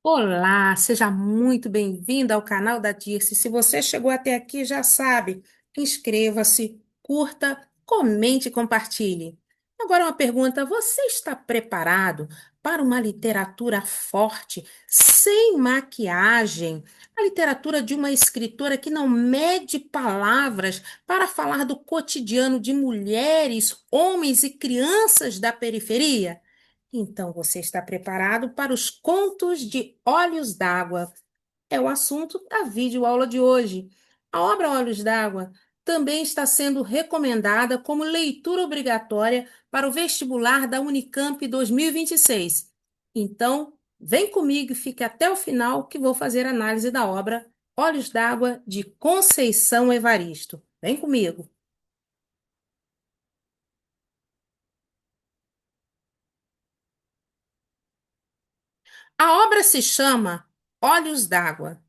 Olá, seja muito bem-vinda ao canal da Dirce. Se você chegou até aqui, já sabe, inscreva-se, curta, comente e compartilhe. Agora uma pergunta: você está preparado para uma literatura forte, sem maquiagem? A literatura de uma escritora que não mede palavras para falar do cotidiano de mulheres, homens e crianças da periferia? Então, você está preparado para os contos de Olhos d'Água? É o assunto da videoaula de hoje. A obra Olhos d'Água também está sendo recomendada como leitura obrigatória para o vestibular da Unicamp 2026. Então, vem comigo e fique até o final que vou fazer análise da obra Olhos d'Água de Conceição Evaristo. Vem comigo. A obra se chama Olhos d'Água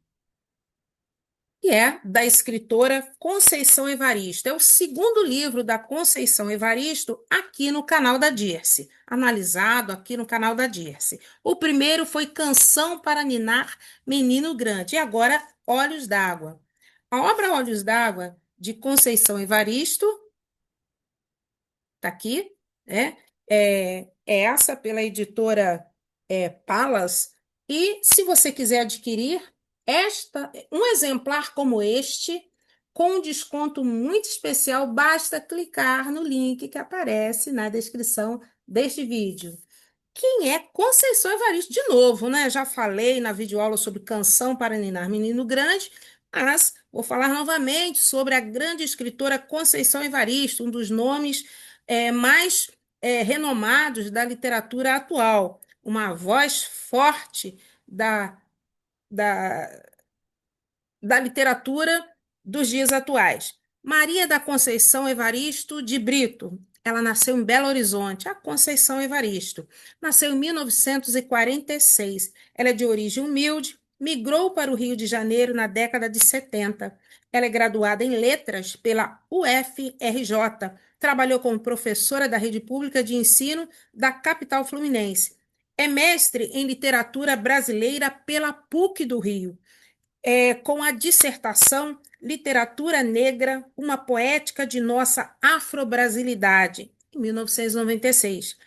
que é da escritora Conceição Evaristo. É o segundo livro da Conceição Evaristo aqui no canal da Dirce, analisado aqui no canal da Dirce. O primeiro foi Canção para Ninar, Menino Grande, e agora Olhos d'Água. A obra Olhos d'Água, de Conceição Evaristo, está aqui, né? É essa pela editora Palas. E se você quiser adquirir um exemplar como este, com um desconto muito especial, basta clicar no link que aparece na descrição deste vídeo. Quem é Conceição Evaristo? De novo, né? Já falei na videoaula sobre Canção para Ninar Menino Grande, mas vou falar novamente sobre a grande escritora Conceição Evaristo, um dos nomes mais renomados da literatura atual, uma voz forte da, da, da literatura dos dias atuais. Maria da Conceição Evaristo de Brito. Ela nasceu em Belo Horizonte, a Conceição Evaristo. Nasceu em 1946. Ela é de origem humilde, migrou para o Rio de Janeiro na década de 70. Ela é graduada em letras pela UFRJ. Trabalhou como professora da rede pública de ensino da capital fluminense. É mestre em literatura brasileira pela PUC do Rio com a dissertação Literatura Negra, uma poética de nossa afro-brasilidade, em 1996.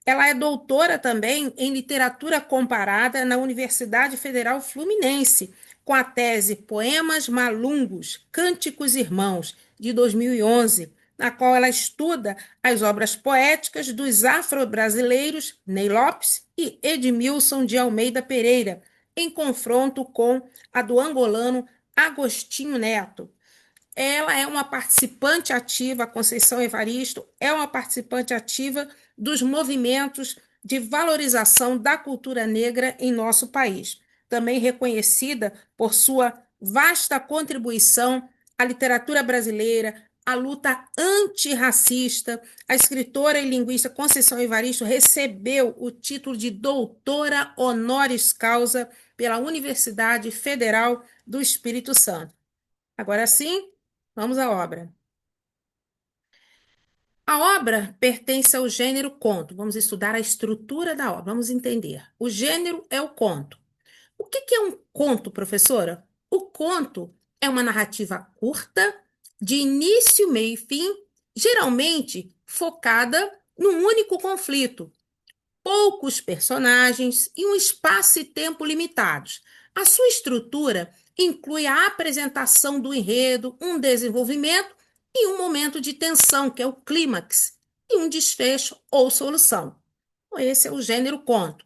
Ela é doutora também em literatura comparada na Universidade Federal Fluminense, com a tese Poemas Malungos, Cânticos Irmãos, de 2011, na qual ela estuda as obras poéticas dos afro-brasileiros Ney Lopes e Edmilson de Almeida Pereira, em confronto com a do angolano Agostinho Neto. Ela é uma participante ativa, a Conceição Evaristo é uma participante ativa dos movimentos de valorização da cultura negra em nosso país. Também reconhecida por sua vasta contribuição à literatura brasileira, à luta antirracista, a escritora e linguista Conceição Evaristo recebeu o título de doutora honoris causa pela Universidade Federal do Espírito Santo. Agora sim, vamos à obra. A obra pertence ao gênero conto. Vamos estudar a estrutura da obra, vamos entender. O gênero é o conto. O que é um conto, professora? O conto é uma narrativa curta, de início, meio e fim, geralmente focada num único conflito, poucos personagens e um espaço e tempo limitados. A sua estrutura inclui a apresentação do enredo, um desenvolvimento e um momento de tensão, que é o clímax, e um desfecho ou solução. Então, esse é o gênero conto.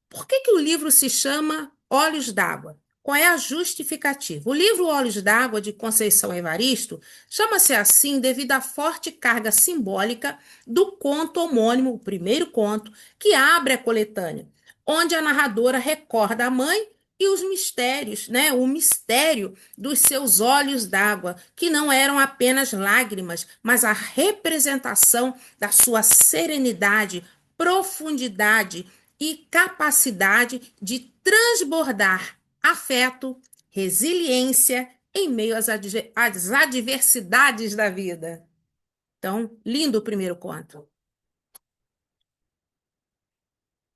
Por que o livro se chama Olhos d'Água? Qual é a justificativa? O livro Olhos d'Água, de Conceição Evaristo, chama-se assim devido à forte carga simbólica do conto homônimo, o primeiro conto, que abre a coletânea, onde a narradora recorda a mãe e os mistérios, né? O mistério dos seus olhos d'água, que não eram apenas lágrimas, mas a representação da sua serenidade, profundidade e capacidade de transbordar afeto, resiliência em meio às adversidades da vida. Então, lindo o primeiro conto.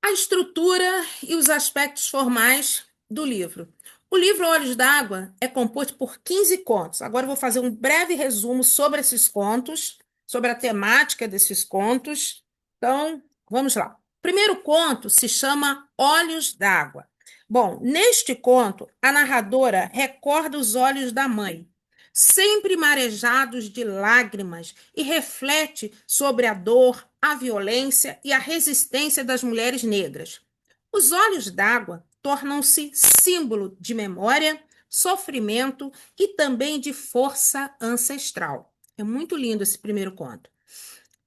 A estrutura e os aspectos formais do livro. O livro Olhos d'Água é composto por 15 contos. Agora eu vou fazer um breve resumo sobre esses contos, sobre a temática desses contos. Então, vamos lá. O primeiro conto se chama Olhos d'Água. Bom, neste conto, a narradora recorda os olhos da mãe, sempre marejados de lágrimas, e reflete sobre a dor, a violência e a resistência das mulheres negras. Os olhos d'água tornam-se símbolo de memória, sofrimento e também de força ancestral. É muito lindo esse primeiro conto.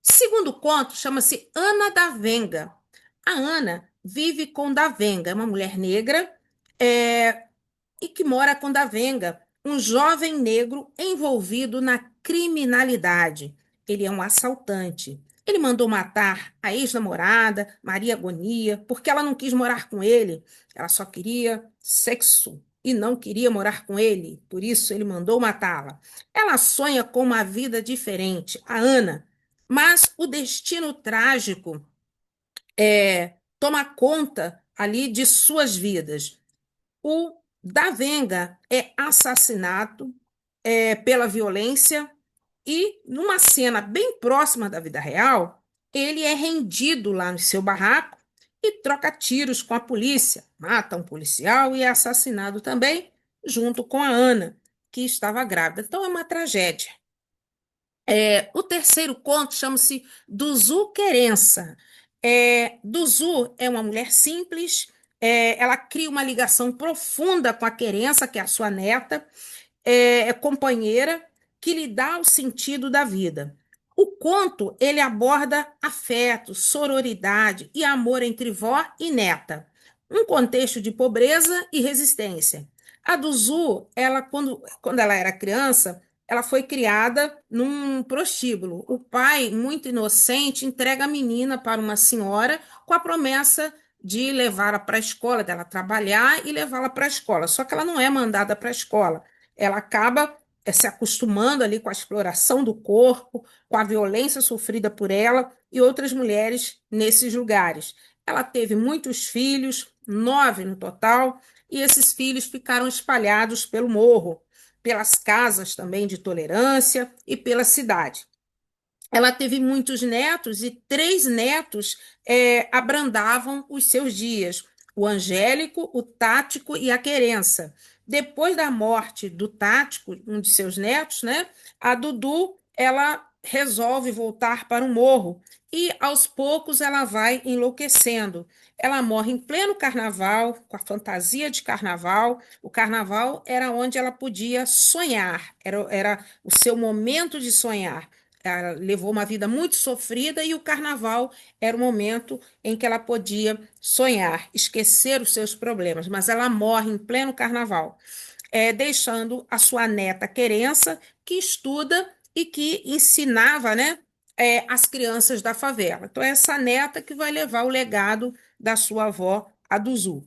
Segundo conto chama-se Ana da Venga. A Ana vive com da Venga, é uma mulher negra, é, e que mora com Davenga, um jovem negro envolvido na criminalidade. Ele é um assaltante. Ele mandou matar a ex-namorada, Maria Agonia, porque ela não quis morar com ele. Ela só queria sexo e não queria morar com ele. Por isso, ele mandou matá-la. Ela sonha com uma vida diferente, a Ana. Mas o destino trágico toma conta ali de suas vidas. O da Venga é assassinato pela violência e, numa cena bem próxima da vida real, ele é rendido lá no seu barraco e troca tiros com a polícia, mata um policial e é assassinado também, junto com a Ana, que estava grávida. Então é uma tragédia. O terceiro conto chama-se Duzu Querença. Duzu é uma mulher simples, ela cria uma ligação profunda com a Querença, que é a sua neta, companheira, que lhe dá o sentido da vida. O conto ele aborda afeto, sororidade e amor entre vó e neta, um contexto de pobreza e resistência. A Duzu, ela quando ela era criança, ela foi criada num prostíbulo. O pai, muito inocente, entrega a menina para uma senhora com a promessa de levá-la para a escola, dela trabalhar e levá-la para a escola. Só que ela não é mandada para a escola. Ela acaba se acostumando ali com a exploração do corpo, com a violência sofrida por ela e outras mulheres nesses lugares. Ela teve muitos filhos, 9 no total, e esses filhos ficaram espalhados pelo morro, pelas casas também de tolerância e pela cidade. Ela teve muitos netos e 3 netos abrandavam os seus dias: o Angélico, o Tático e a Querença. Depois da morte do Tático, um de seus netos, né, a Dudu ela resolve voltar para o morro e aos poucos ela vai enlouquecendo. Ela morre em pleno carnaval, com a fantasia de carnaval. O carnaval era onde ela podia sonhar, era o seu momento de sonhar. Ela levou uma vida muito sofrida e o carnaval era o momento em que ela podia sonhar, esquecer os seus problemas, mas ela morre em pleno carnaval, deixando a sua neta Querença, que estuda e que ensinava, né, as crianças da favela. Então, é essa neta que vai levar o legado da sua avó, a Duzu.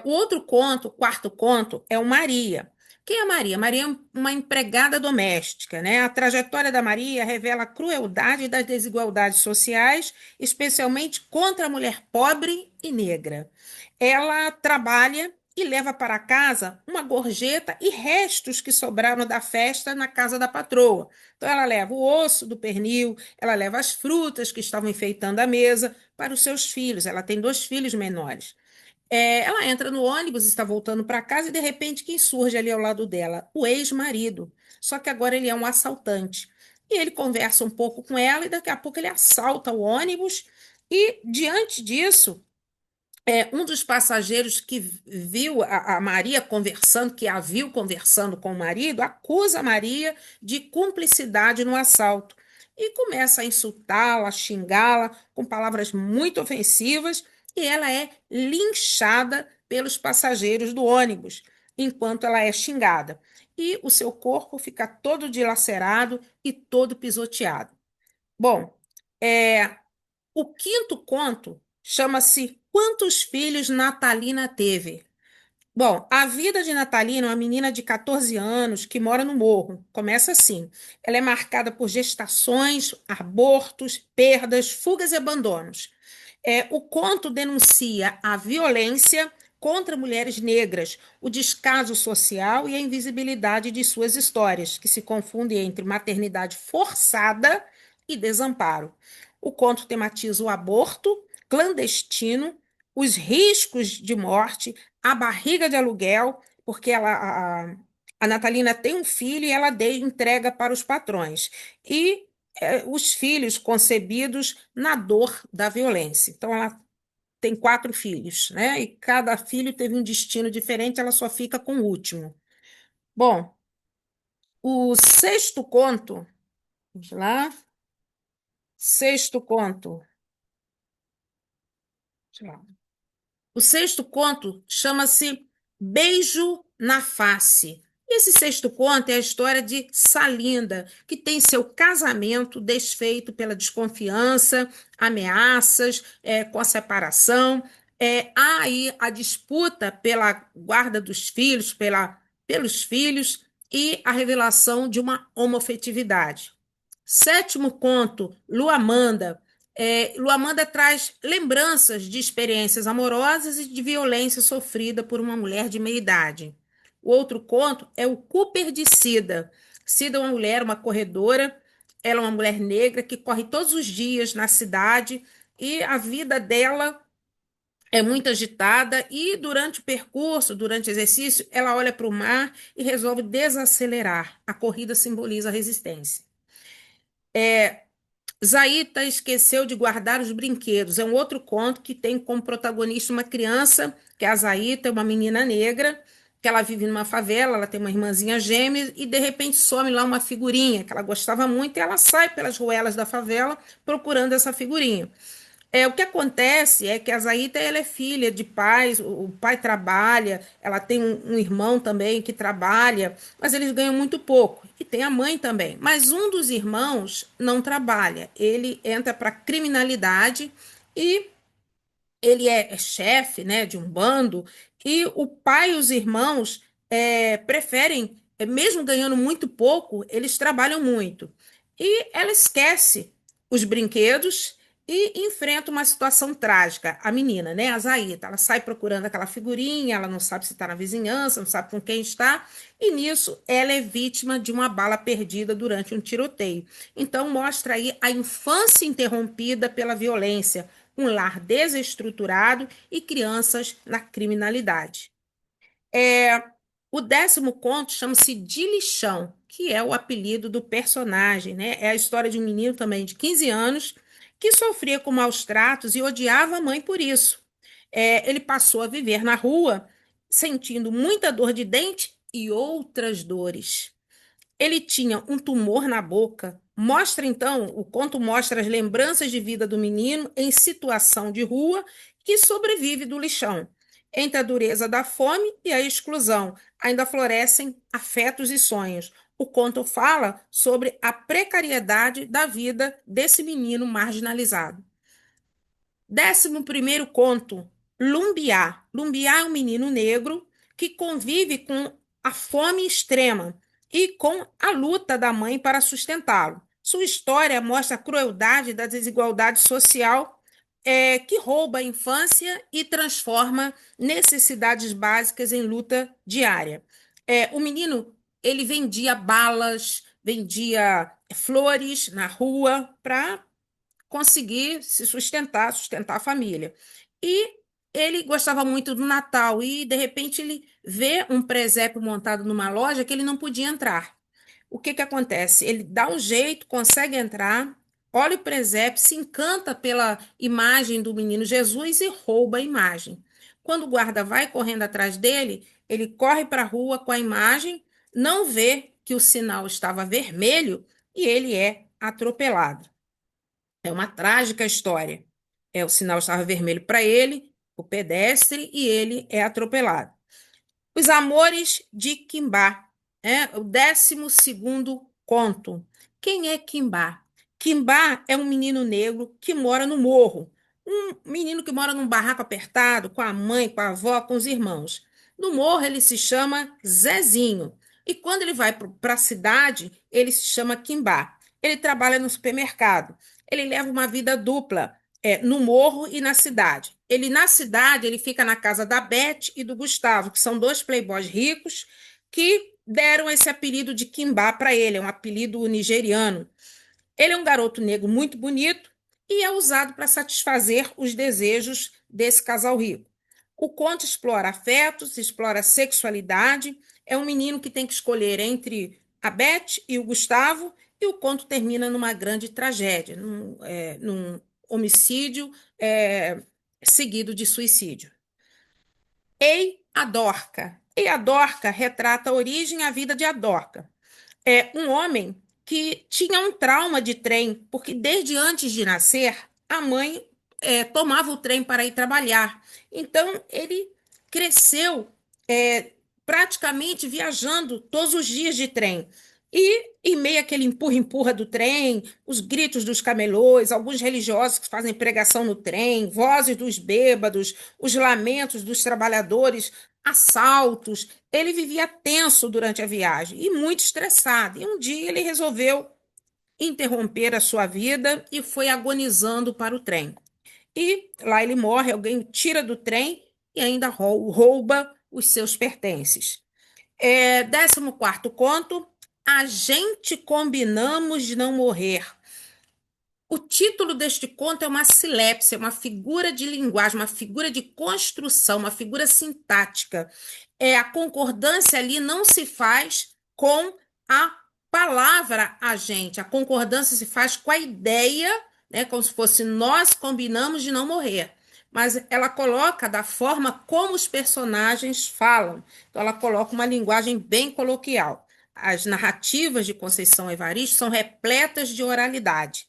O outro conto, o quarto conto, é o Maria. Quem é Maria? Maria é uma empregada doméstica, né? A trajetória da Maria revela a crueldade das desigualdades sociais, especialmente contra a mulher pobre e negra. Ela trabalha e leva para casa uma gorjeta e restos que sobraram da festa na casa da patroa. Então, ela leva o osso do pernil, ela leva as frutas que estavam enfeitando a mesa para os seus filhos. Ela tem 2 filhos menores. Ela entra no ônibus, está voltando para casa e de repente quem surge ali ao lado dela? O ex-marido. Só que agora ele é um assaltante. E ele conversa um pouco com ela e daqui a pouco ele assalta o ônibus. E diante disso, um dos passageiros que viu a Maria conversando, que a viu conversando com o marido, acusa a Maria de cumplicidade no assalto e começa a insultá-la, a xingá-la com palavras muito ofensivas e ela é linchada pelos passageiros do ônibus enquanto ela é xingada. E o seu corpo fica todo dilacerado e todo pisoteado. Bom, é, o quinto conto chama-se Quantos Filhos Natalina Teve? Bom, a vida de Natalina, uma menina de 14 anos que mora no morro, começa assim. Ela é marcada por gestações, abortos, perdas, fugas e abandonos. O conto denuncia a violência contra mulheres negras, o descaso social e a invisibilidade de suas histórias, que se confundem entre maternidade forçada e desamparo. O conto tematiza o aborto clandestino, os riscos de morte, a barriga de aluguel, porque a Natalina tem um filho e ela entrega para os patrões. E os filhos concebidos na dor da violência. Então, ela tem 4 filhos, né? E cada filho teve um destino diferente, ela só fica com o último. Bom, o sexto conto, vamos lá, sexto conto, sei lá. O sexto conto chama-se Beijo na Face. Esse sexto conto é a história de Salinda, que tem seu casamento desfeito pela desconfiança, ameaças, com a separação. Há aí a disputa pela guarda dos filhos, pelos filhos, e a revelação de uma homofetividade. Sétimo conto, Luamanda. Luamanda traz lembranças de experiências amorosas e de violência sofrida por uma mulher de meia idade. O outro conto é o Cooper de Cida. Cida é uma mulher, uma corredora, ela é uma mulher negra que corre todos os dias na cidade e a vida dela é muito agitada e durante o percurso, durante o exercício, ela olha para o mar e resolve desacelerar. A corrida simboliza a resistência. Zaita esqueceu de guardar os brinquedos. É um outro conto que tem como protagonista uma criança, que é a Zaita, é uma menina negra, que ela vive numa favela, ela tem uma irmãzinha gêmea, e de repente some lá uma figurinha que ela gostava muito, e ela sai pelas ruelas da favela procurando essa figurinha. O que acontece é que a Zaita ela é filha de pais, o pai trabalha, ela tem um irmão também que trabalha, mas eles ganham muito pouco. E tem a mãe também. Mas um dos irmãos não trabalha, ele entra para a criminalidade e ele é chefe, né, de um bando, e o pai e os irmãos preferem, mesmo ganhando muito pouco, eles trabalham muito. E ela esquece os brinquedos e enfrenta uma situação trágica. A menina, né, a Zaita, ela sai procurando aquela figurinha, ela não sabe se está na vizinhança, não sabe com quem está, e nisso ela é vítima de uma bala perdida durante um tiroteio. Então mostra aí a infância interrompida pela violência, um lar desestruturado e crianças na criminalidade. É, o décimo conto chama-se De Lixão, que é o apelido do personagem, né? É a história de um menino também de 15 anos que sofria com maus tratos e odiava a mãe por isso. Ele passou a viver na rua, sentindo muita dor de dente e outras dores. Ele tinha um tumor na boca. Mostra então, o conto mostra as lembranças de vida do menino em situação de rua que sobrevive do lixão. Entre a dureza da fome e a exclusão, ainda florescem afetos e sonhos. O conto fala sobre a precariedade da vida desse menino marginalizado. 11º conto, Lumbiá. Lumbiá é um menino negro que convive com a fome extrema e com a luta da mãe para sustentá-lo. Sua história mostra a crueldade da desigualdade social que rouba a infância e transforma necessidades básicas em luta diária. O menino ele vendia balas, vendia flores na rua para conseguir se sustentar, sustentar a família. E ele gostava muito do Natal e, de repente, ele vê um presépio montado numa loja que ele não podia entrar. O que que acontece? Ele dá um jeito, consegue entrar, olha o presépio, se encanta pela imagem do menino Jesus e rouba a imagem. Quando o guarda vai correndo atrás dele, ele corre para a rua com a imagem, não vê que o sinal estava vermelho e ele é atropelado. É uma trágica história. O sinal estava vermelho para ele, o pedestre, e ele é atropelado. Os Amores de Quimbá, o 12º conto. Quem é Quimbá? Quimbá é um menino negro que mora no morro. Um menino que mora num barraco apertado, com a mãe, com a avó, com os irmãos. No morro ele se chama Zezinho. E quando ele vai para a cidade, ele se chama Quimbá. Ele trabalha no supermercado. Ele leva uma vida dupla. no morro e na cidade. Ele na cidade, ele fica na casa da Beth e do Gustavo, que são dois playboys ricos que deram esse apelido de Kimbá para ele, é um apelido nigeriano. Ele é um garoto negro muito bonito e é usado para satisfazer os desejos desse casal rico. O conto explora afetos, explora sexualidade. É um menino que tem que escolher entre a Beth e o Gustavo, e o conto termina numa grande tragédia, num homicídio seguido de suicídio. Ei, a Dorca. Ei, a Dorca retrata a origem e a vida de Adorca. É um homem que tinha um trauma de trem, porque desde antes de nascer, a mãe tomava o trem para ir trabalhar. Então, ele cresceu é, praticamente viajando todos os dias de trem. E em meio àquele empurra-empurra do trem, os gritos dos camelôs, alguns religiosos que fazem pregação no trem, vozes dos bêbados, os lamentos dos trabalhadores, assaltos. Ele vivia tenso durante a viagem e muito estressado. E um dia ele resolveu interromper a sua vida e foi agonizando para o trem. E lá ele morre, alguém o tira do trem e ainda rouba os seus pertences. 14º conto, A Gente Combinamos de Não Morrer. O título deste conto é uma silepse, é uma figura de linguagem, uma figura de construção, uma figura sintática. A concordância ali não se faz com a palavra agente, a concordância se faz com a ideia, né, como se fosse nós combinamos de não morrer. Mas ela coloca da forma como os personagens falam. Então, ela coloca uma linguagem bem coloquial. As narrativas de Conceição Evaristo são repletas de oralidade.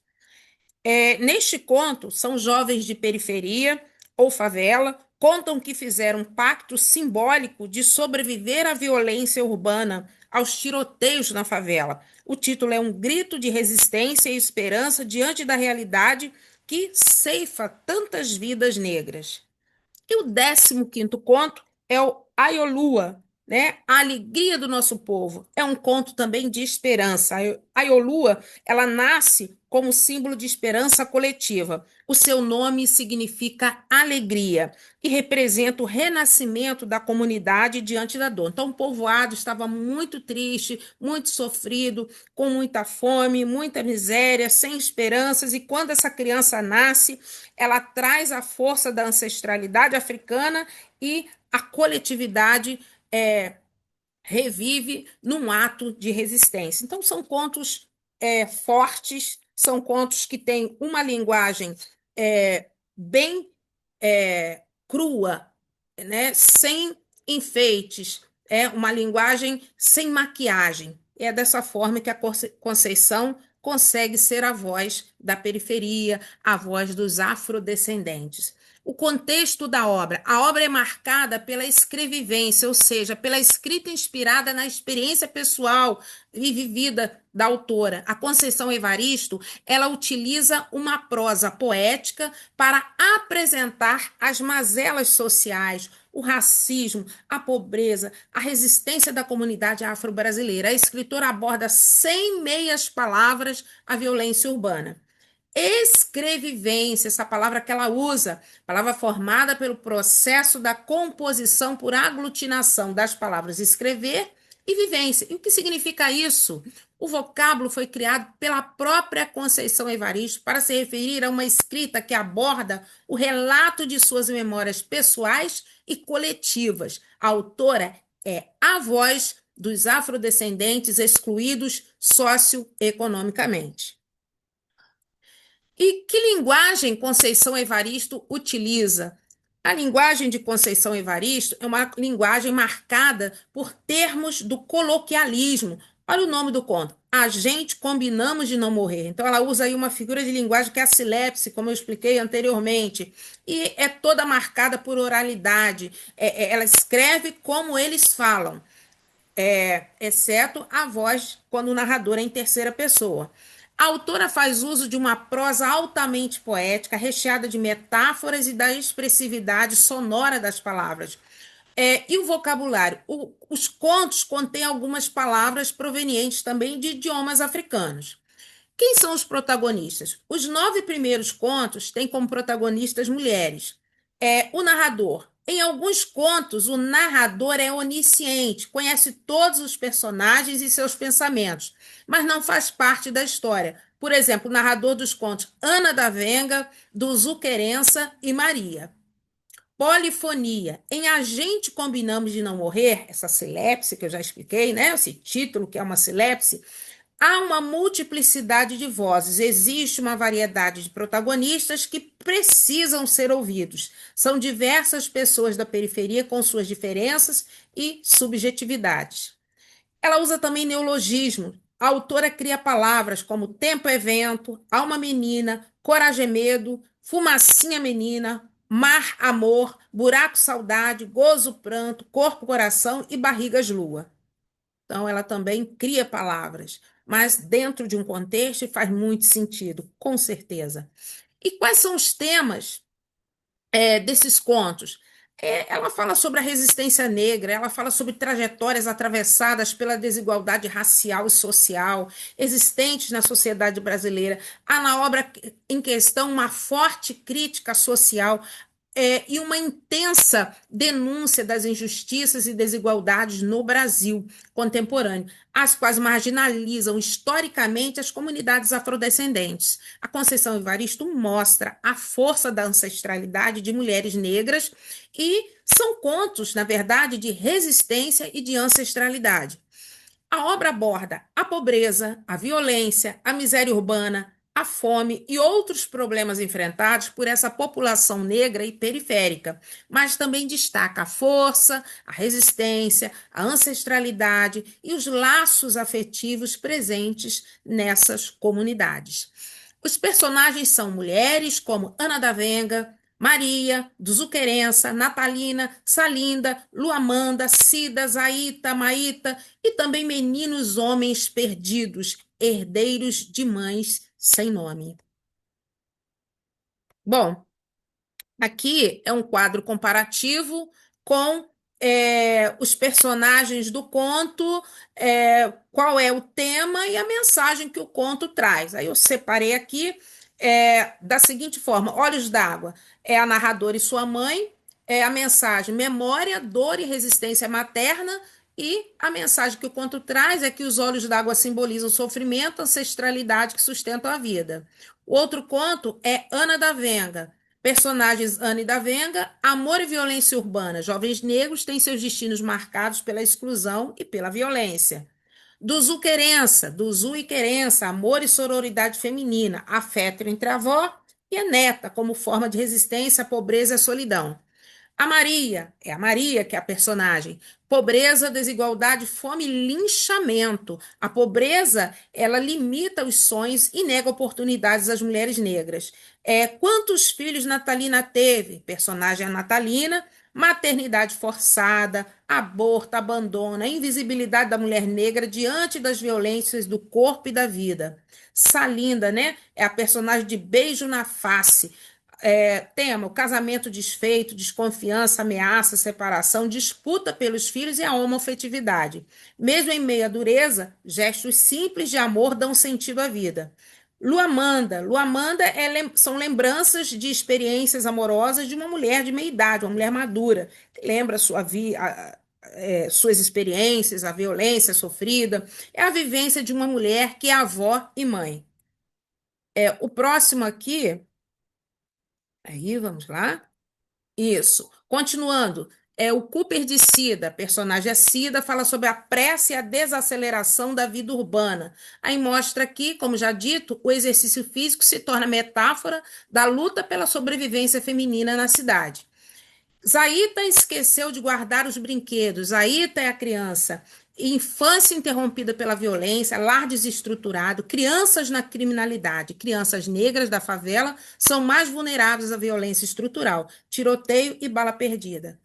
Neste conto, são jovens de periferia ou favela, contam que fizeram um pacto simbólico de sobreviver à violência urbana, aos tiroteios na favela. O título é um grito de resistência e esperança diante da realidade que ceifa tantas vidas negras. E o 15º conto é o Aiolua, né? A alegria do nosso povo. É um conto também de esperança. A Aiolua, ela nasce como símbolo de esperança coletiva. O seu nome significa alegria e representa o renascimento da comunidade diante da dor. Então, o povoado estava muito triste, muito sofrido, com muita fome, muita miséria, sem esperanças, e quando essa criança nasce, ela traz a força da ancestralidade africana e a coletividade revive num ato de resistência. Então, são contos fortes, são contos que têm uma linguagem bem crua, né? Sem enfeites, é uma linguagem sem maquiagem. É dessa forma que a Conceição consegue ser a voz da periferia, a voz dos afrodescendentes. O contexto da obra. A obra é marcada pela escrevivência, ou seja, pela escrita inspirada na experiência pessoal e vivida da autora. A Conceição Evaristo, ela utiliza uma prosa poética para apresentar as mazelas sociais, o racismo, a pobreza, a resistência da comunidade afro-brasileira. A escritora aborda sem meias palavras a violência urbana. Escrevivência, essa palavra que ela usa, palavra formada pelo processo da composição por aglutinação das palavras escrever e vivência. E o que significa isso? O vocábulo foi criado pela própria Conceição Evaristo para se referir a uma escrita que aborda o relato de suas memórias pessoais e coletivas. A autora é a voz dos afrodescendentes excluídos socioeconomicamente. E que linguagem Conceição Evaristo utiliza? A linguagem de Conceição Evaristo é uma linguagem marcada por termos do coloquialismo. Olha o nome do conto. A gente combinamos de não morrer. Então, ela usa aí uma figura de linguagem que é a silepse, como eu expliquei anteriormente. E é toda marcada por oralidade. Ela escreve como eles falam, exceto a voz quando o narrador é em terceira pessoa. A autora faz uso de uma prosa altamente poética, recheada de metáforas e da expressividade sonora das palavras. E o vocabulário? Os contos contêm algumas palavras provenientes também de idiomas africanos. Quem são os protagonistas? Os 9 primeiros contos têm como protagonistas mulheres. O narrador. Em alguns contos, o narrador é onisciente, conhece todos os personagens e seus pensamentos, mas não faz parte da história. Por exemplo, o narrador dos contos Ana da Venga, do Zuquerença e Maria. Polifonia. Em A Gente Combinamos de Não Morrer, essa silepse que eu já expliquei, né? Esse título que é uma silepse, há uma multiplicidade de vozes, existe uma variedade de protagonistas que precisam ser ouvidos. São diversas pessoas da periferia com suas diferenças e subjetividades. Ela usa também neologismo. A autora cria palavras como tempo é vento, alma menina, coragem é medo, fumacinha menina, mar amor, buraco saudade, gozo pranto, corpo coração e barrigas lua. Então ela também cria palavras, mas dentro de um contexto e faz muito sentido, com certeza. E quais são os temas desses contos? Ela fala sobre a resistência negra, ela fala sobre trajetórias atravessadas pela desigualdade racial e social existentes na sociedade brasileira. Há na obra em questão uma forte crítica social e uma intensa denúncia das injustiças e desigualdades no Brasil contemporâneo, as quais marginalizam historicamente as comunidades afrodescendentes. A Conceição Evaristo mostra a força da ancestralidade de mulheres negras e são contos, na verdade, de resistência e de ancestralidade. A obra aborda a pobreza, a violência, a miséria urbana, a fome e outros problemas enfrentados por essa população negra e periférica, mas também destaca a força, a resistência, a ancestralidade e os laços afetivos presentes nessas comunidades. Os personagens são mulheres como Ana da Venga, Maria, do Zuquerença, Natalina, Salinda, Luamanda, Cida, Zaita, Maíta e também meninos homens perdidos, herdeiros de mães sem nome. Bom, aqui é um quadro comparativo com os personagens do conto, qual é o tema e a mensagem que o conto traz. Aí eu separei aqui da seguinte forma: Olhos d'Água é a narradora e sua mãe, a mensagem memória, dor e resistência materna, e a mensagem que o conto traz é que os olhos d'água simbolizam sofrimento, ancestralidade que sustentam a vida. O outro conto é Ana da Venga. Personagens Ana e da Venga, amor e violência urbana. Jovens negros têm seus destinos marcados pela exclusão e pela violência. Do Zu e Querença, amor e sororidade feminina, afeto entre a avó e a neta, como forma de resistência à pobreza e à solidão. É a Maria que é a personagem. Pobreza, desigualdade, fome, linchamento. A pobreza, ela limita os sonhos e nega oportunidades às mulheres negras. Quantos filhos Natalina teve? Personagem é a Natalina. Maternidade forçada, aborto, abandono, a invisibilidade da mulher negra diante das violências do corpo e da vida. Salinda, né? É a personagem de Beijo na Face. Tema: o casamento desfeito, desconfiança, ameaça, separação, disputa pelos filhos e a homoafetividade. Mesmo em meio à dureza, gestos simples de amor dão sentido à vida. Luamanda são lembranças de experiências amorosas de uma mulher de meia idade, uma mulher madura, que lembra suas experiências, a violência sofrida, é a vivência de uma mulher que é avó e mãe. O próximo aqui, aí vamos lá. Isso. Continuando, o Cooper de Cida, personagem é Cida, fala sobre a pressa e a desaceleração da vida urbana. Aí mostra aqui, como já dito, o exercício físico se torna metáfora da luta pela sobrevivência feminina na cidade. Zaita esqueceu de guardar os brinquedos. Zaita é a criança. Infância interrompida pela violência, lar desestruturado, crianças na criminalidade. Crianças negras da favela são mais vulneráveis à violência estrutural, tiroteio e bala perdida.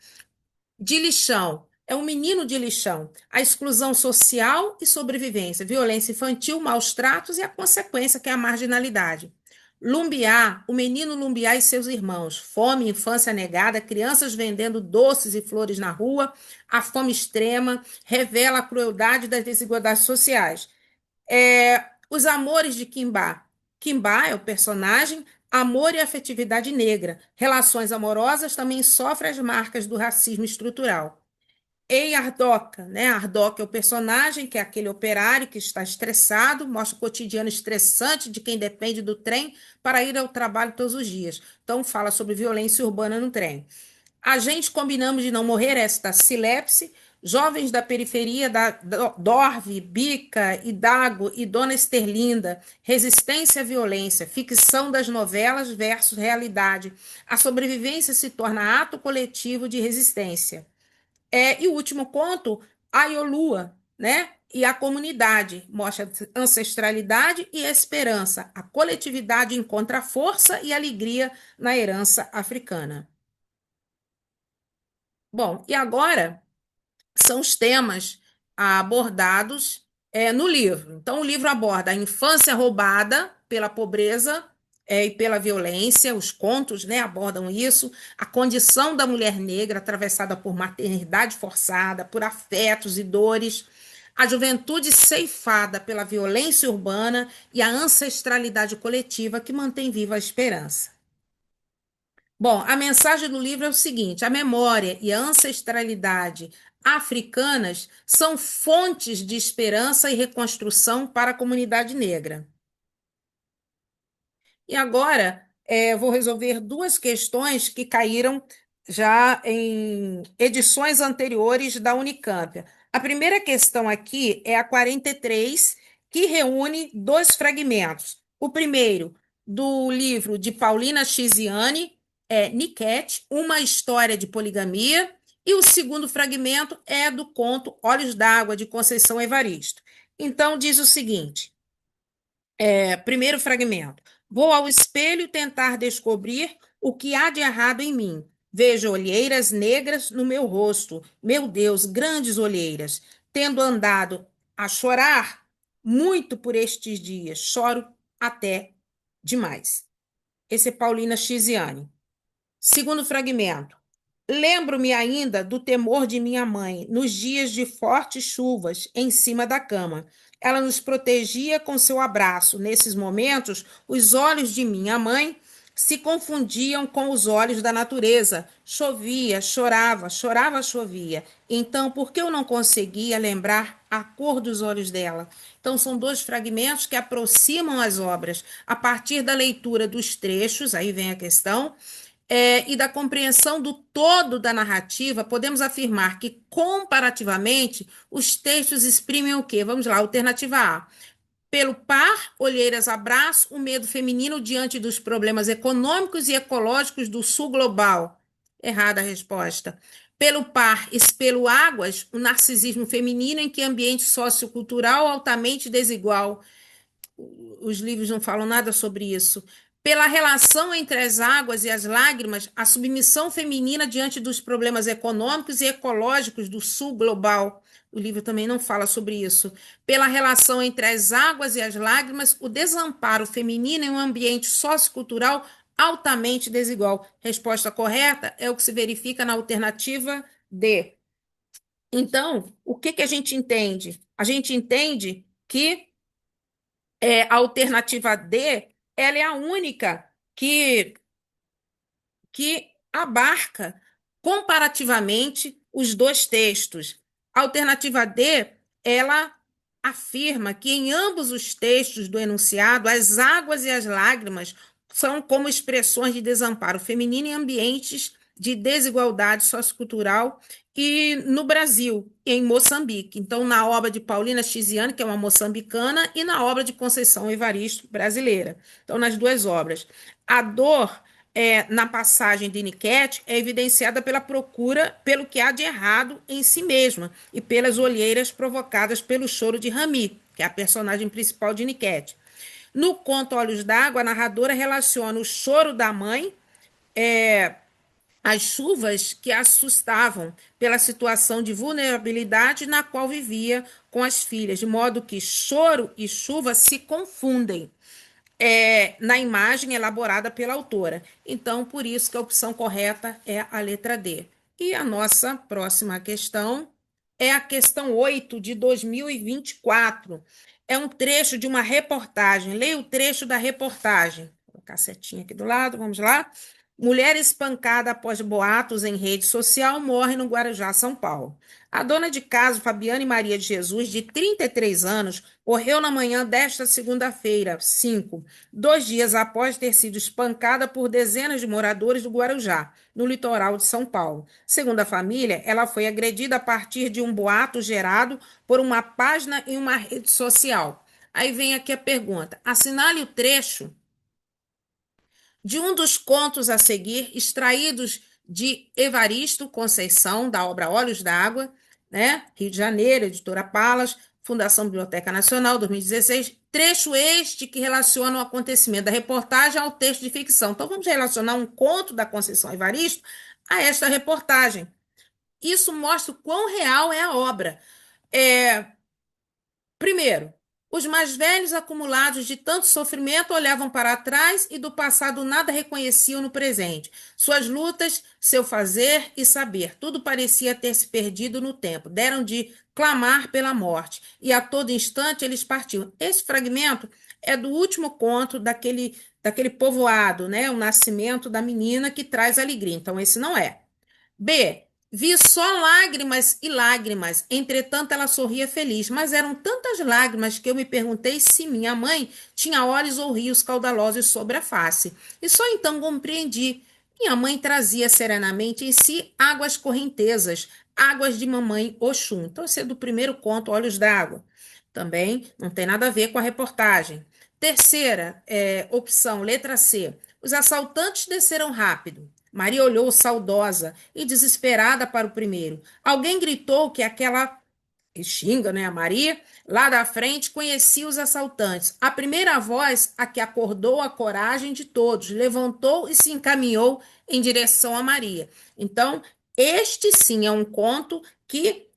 De lixão. É um menino de lixão. A exclusão social e sobrevivência, violência infantil, maus tratos e a consequência que é a marginalidade. Lumbiá, o menino Lumbiá e seus irmãos. Fome, infância negada, crianças vendendo doces e flores na rua. A fome extrema revela a crueldade das desigualdades sociais. Os Amores de Kimba. Kimba é o personagem, amor e afetividade negra. Relações amorosas também sofrem as marcas do racismo estrutural. Ei Ardoca, né? Ardoca é o personagem, que é aquele operário que está estressado, mostra o cotidiano estressante de quem depende do trem para ir ao trabalho todos os dias. Então, fala sobre violência urbana no trem. A gente combinamos de não morrer, esta Silepse, jovens da periferia da Dorve, Bica, Idago e Dona Esterlinda, resistência à violência, ficção das novelas versus realidade. A sobrevivência se torna ato coletivo de resistência. E o último conto, a Iolua, né? E a comunidade mostra ancestralidade e esperança. A coletividade encontra força e alegria na herança africana. Bom, e agora são os temas abordados no livro. Então, o livro aborda a infância roubada pela pobreza e pela violência, os contos, né, abordam isso, a condição da mulher negra atravessada por maternidade forçada, por afetos e dores, a juventude ceifada pela violência urbana e a ancestralidade coletiva que mantém viva a esperança. Bom, a mensagem do livro é o seguinte: a memória e a ancestralidade africanas são fontes de esperança e reconstrução para a comunidade negra. E agora vou resolver duas questões que caíram já em edições anteriores da Unicamp. A primeira questão aqui é a 43, que reúne dois fragmentos. O primeiro, do livro de Paulina Chiziane, Niket, Uma História de Poligamia, e o segundo fragmento é do conto Olhos d'Água, de Conceição Evaristo. Então, diz o seguinte. Primeiro fragmento. Vou ao espelho tentar descobrir o que há de errado em mim. Vejo olheiras negras no meu rosto. Meu Deus, grandes olheiras. Tendo andado a chorar muito por estes dias, choro até demais. Esse é Paulina Chiziane. Segundo fragmento. Lembro-me ainda do temor de minha mãe nos dias de fortes chuvas em cima da cama. Ela nos protegia com seu abraço. Nesses momentos, os olhos de minha mãe se confundiam com os olhos da natureza. Chovia, chorava, chorava, chovia. Então, por que eu não conseguia lembrar a cor dos olhos dela? Então, são dois fragmentos que aproximam as obras a partir da leitura dos trechos, aí vem a questão, e da compreensão do todo da narrativa, podemos afirmar que, comparativamente, os textos exprimem o quê? Vamos lá, alternativa A. Pelo par, olheiras abraço, o medo feminino diante dos problemas econômicos e ecológicos do sul global. Errada a resposta. Pelo par, espelho águas, o narcisismo feminino em que ambiente sociocultural altamente desigual. Os livros não falam nada sobre isso. Pela relação entre as águas e as lágrimas, a submissão feminina diante dos problemas econômicos e ecológicos do sul global. O livro também não fala sobre isso. Pela relação entre as águas e as lágrimas, o desamparo feminino em um ambiente sociocultural altamente desigual. Resposta correta é o que se verifica na alternativa D. Então, o que a gente entende? A gente entende que a alternativa D, ela é a única que abarca comparativamente os dois textos. A alternativa D, ela afirma que em ambos os textos do enunciado, as águas e as lágrimas são como expressões de desamparo feminino em ambientes de desigualdade sociocultural e no Brasil, em Moçambique. Então, na obra de Paulina Chiziane, que é uma moçambicana, e na obra de Conceição Evaristo, brasileira. Então, nas duas obras. A dor na passagem de Niket é evidenciada pela procura pelo que há de errado em si mesma e pelas olheiras provocadas pelo choro de Rami, que é a personagem principal de Niket. No conto Olhos d'Água, a narradora relaciona o choro da mãe às chuvas que a assustavam pela situação de vulnerabilidade na qual vivia com as filhas, de modo que choro e chuva se confundem na imagem elaborada pela autora. Então, por isso que a opção correta é a letra D. E a nossa próxima questão é a questão 8 de 2024. É um trecho de uma reportagem. Leia o trecho da reportagem. Vou colocar a setinha aqui do lado, vamos lá. Mulher espancada após boatos em rede social morre no Guarujá, São Paulo. A dona de casa, Fabiane Maria de Jesus, de 33 anos, morreu na manhã desta segunda-feira, 5, 2 dias após ter sido espancada por dezenas de moradores do Guarujá, no litoral de São Paulo. Segundo a família, ela foi agredida a partir de um boato gerado por uma página em uma rede social. Aí vem aqui a pergunta: assinale o trecho de um dos contos a seguir, extraídos de Evaristo Conceição, da obra Olhos d'Água, né? Rio de Janeiro, editora Palas, Fundação Biblioteca Nacional, 2016. Trecho este que relaciona o acontecimento da reportagem ao texto de ficção. Então, vamos relacionar um conto da Conceição Evaristo a esta reportagem. Isso mostra o quão real é a obra. É, Primeiro, os mais velhos, acumulados de tanto sofrimento, olhavam para trás e do passado nada reconheciam no presente. Suas lutas, seu fazer e saber, tudo parecia ter se perdido no tempo. Deram de clamar pela morte e a todo instante eles partiam. Esse fragmento é do último conto daquele povoado, né? O nascimento da menina que traz alegria. Então, esse não é. B. Vi só lágrimas e lágrimas. Entretanto, ela sorria feliz, mas eram tantas lágrimas que eu me perguntei se minha mãe tinha olhos ou rios caudalosos sobre a face. E só então compreendi. Minha mãe trazia serenamente em si águas correntezas, águas de mamãe Oxum. Então, esse é do primeiro conto, Olhos d'Água. Também não tem nada a ver com a reportagem. Terceira, opção, letra C. Os assaltantes desceram rápido. Maria olhou saudosa e desesperada para o primeiro. Alguém gritou que aquela e xinga, né, a Maria, lá da frente conhecia os assaltantes. A primeira voz, a que acordou a coragem de todos, levantou e se encaminhou em direção a Maria. Então, este sim é um conto que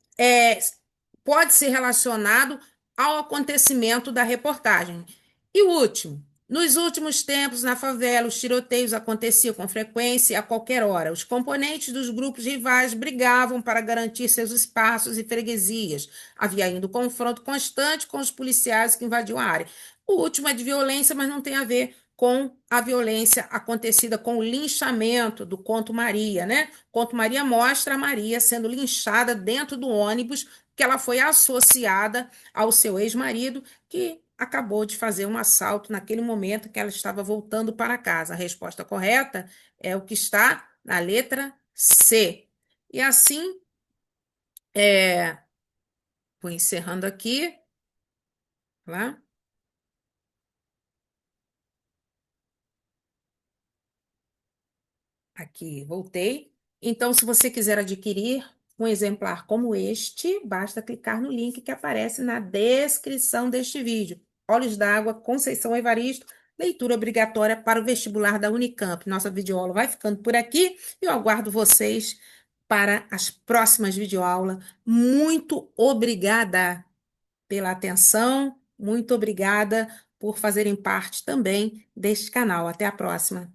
pode ser relacionado ao acontecimento da reportagem. E o último. Nos últimos tempos, na favela, os tiroteios aconteciam com frequência e a qualquer hora. Os componentes dos grupos rivais brigavam para garantir seus espaços e freguesias. Havia ainda um confronto constante com os policiais que invadiam a área. O último é de violência, mas não tem a ver com a violência acontecida com o linchamento do Conto Maria, né? O Conto Maria mostra a Maria sendo linchada dentro do ônibus, que ela foi associada ao seu ex-marido, que acabou de fazer um assalto naquele momento que ela estava voltando para casa. A resposta correta é o que está na letra C. E assim, é, vou encerrando aqui, tá? Aqui, voltei. Então, se você quiser adquirir um exemplar como este, basta clicar no link que aparece na descrição deste vídeo. Olhos d'Água, Conceição Evaristo, leitura obrigatória para o vestibular da Unicamp. Nossa videoaula vai ficando por aqui e eu aguardo vocês para as próximas videoaulas. Muito obrigada pela atenção, muito obrigada por fazerem parte também deste canal. Até a próxima.